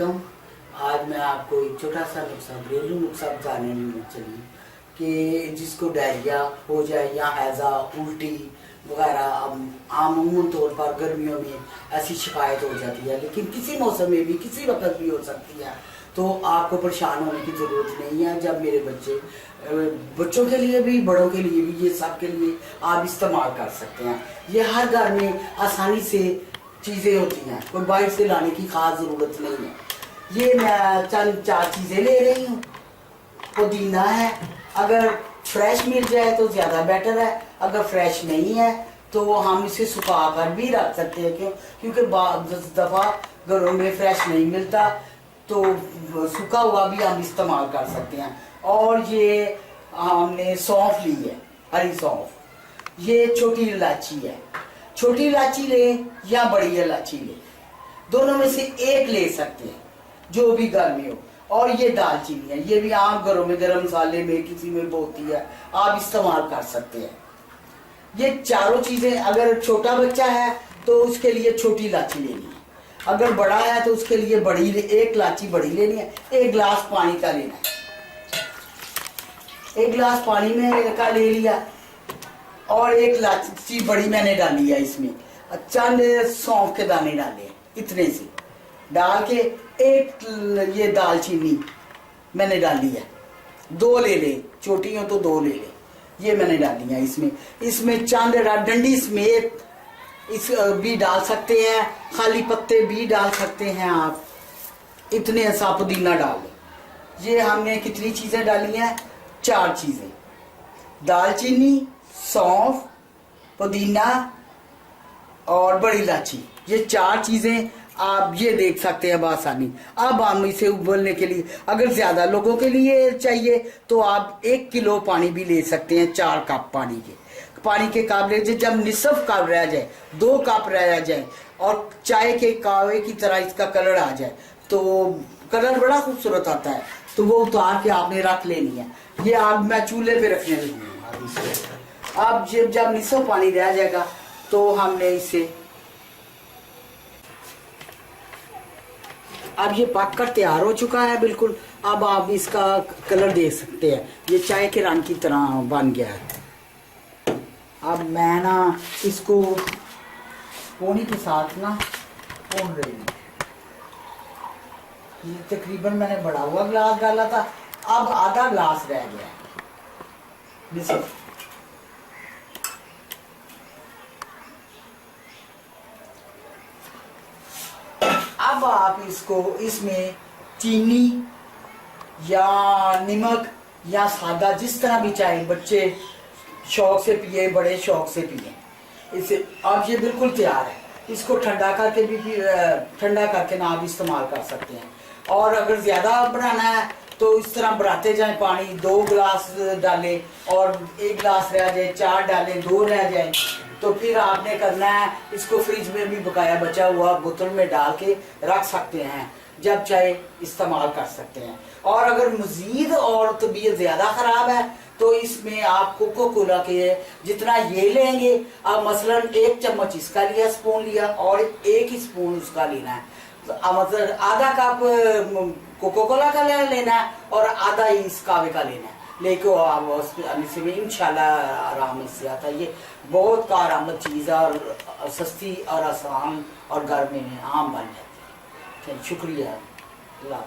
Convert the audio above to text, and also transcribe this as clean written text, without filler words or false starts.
वालेकुम। आज मैं आपको एक छोटा सा नुस्खा, घरेलू नुस्खा बताने में चली कि जिसको डायरिया हो जाए या हैज़ा, उल्टी वगैरह आमूमन तौर पर गर्मियों में ऐसी शिकायत हो जाती है, लेकिन किसी मौसम में भी किसी वक्त भी हो सकती है। तो आपको परेशान होने की ज़रूरत नहीं है। जब मेरे बच्चों के लिए भी, बड़ों के लिए भी, ये सब के लिए आप इस्तेमाल कर सकते हैं। ये हर घर में आसानी से चीज़ें होती हैं, कोई बाहर से लाने की खास ज़रूरत नहीं है। ये मैं चंद 4 चीज़ें ले रही हूँ। पुदीना है, अगर फ्रेश मिल जाए तो ज़्यादा बेटर है, अगर फ्रेश नहीं है तो हम इसे सुखा कर भी रख सकते हैं। क्योंकि दफ़ा घरों में फ्रेश नहीं मिलता तो सूखा हुआ भी हम इस्तेमाल कर सकते हैं। और ये हमने सौंफ ली है, हरी सौंफ। ये छोटी इलायची है, छोटी इलायची ले या बड़ी इलायची ले, दोनों में से एक ले सकते हैं जो भी घर में हो। और ये दालचीनी है, ये भी आम घरों में गरम मसाले में किसी में होती है, आप इस्तेमाल कर सकते हैं। ये चारों चीजें, अगर छोटा बच्चा है तो उसके लिए छोटी इलायची लेनी है, अगर बड़ा है तो उसके लिए एक इलायची बड़ी लेनी है। 1 गिलास पानी का लेना है, 1 गिलास पानी में का ले लिया और 1 इलायची बड़ी मैंने डाली है। इसमें चंद सौंफ के दाने डाले, इतने से डाल के एक ये दालचीनी मैंने डाली है, 2 ले ले, छोटी हो तो 2 ले ले, ये मैंने डाली है। इसमें चंद डंडी समेत इस भी डाल सकते हैं, खाली पत्ते भी डाल सकते हैं आप। इतने सा पुदीना डाल दो। ये हमने कितनी चीजें डाली हैं? 4 चीजें, दालचीनी, सौंफ, पुदीना और बड़ी इलायची। ये 4 चीजें आप ये देख सकते हैं बासानी। अब हम इसे उबलने के लिए, अगर ज्यादा लोगों के लिए चाहिए तो आप 1 किलो पानी भी ले सकते हैं। 4 कप पानी के काबले जब निसफ कप रह जाए, 2 कप रह जाए और चाय के कावे की तरह इसका कलर आ जाए, तो कलर बड़ा खूबसूरत आता है, तो वो उतार के आपने रख लेनी है। ये आप मैं चूल्हे पे रखने लगी हूँ। अब जब निसफ पानी रह जाएगा तो हमने इसे, अब ये पक कर तैयार हो चुका है बिल्कुल। अब आप इसका कलर देख सकते हैं, ये चाय के रंग की तरह बन गया है। अब मैं ना इसको पोनी के साथ ना पोन रही हूँ। ये तकरीबन मैंने बड़ा हुआ गिलास डाला था, अब आधा गिलास रह गया है। अब आप इसमें चीनी या नमक या सादा, जिस तरह भी चाहे, बच्चे शौक से पिए, बड़े शौक से पिए। इसे अब ये बिल्कुल तैयार है। इसको ठंडा करके ना आप इस्तेमाल कर सकते हैं। और अगर ज़्यादा बनाना है तो इस तरह बनाते जाएं, पानी 2 गिलास डालें और 1 गिलास रह जाए, 4 डालें, 2 रह जाए, तो फिर आपने करना है इसको फ्रिज में भी बकाया बचा हुआ बोतल में डाल के रख सकते हैं, जब चाहे इस्तेमाल कर सकते हैं। और अगर मज़ीद और तबीयत ज़्यादा ख़राब है तो इसमें आप कोको कोला के जितना ये लेंगे, आप मसलन 1 चम्मच इसका लिया, स्पून लिया, और 1 ही स्पून उसका लेना है, तो मतलब आधा कप कोको कोला का लेना है और आधा ही इस कावे का लेना है। लेकिन आप इंशाल्लाह आराम से आता है। ये बहुत कारआमद चीज़ है और सस्ती और आसान और घर में आम बन जाती है। शुक्रिया, अल्लाह।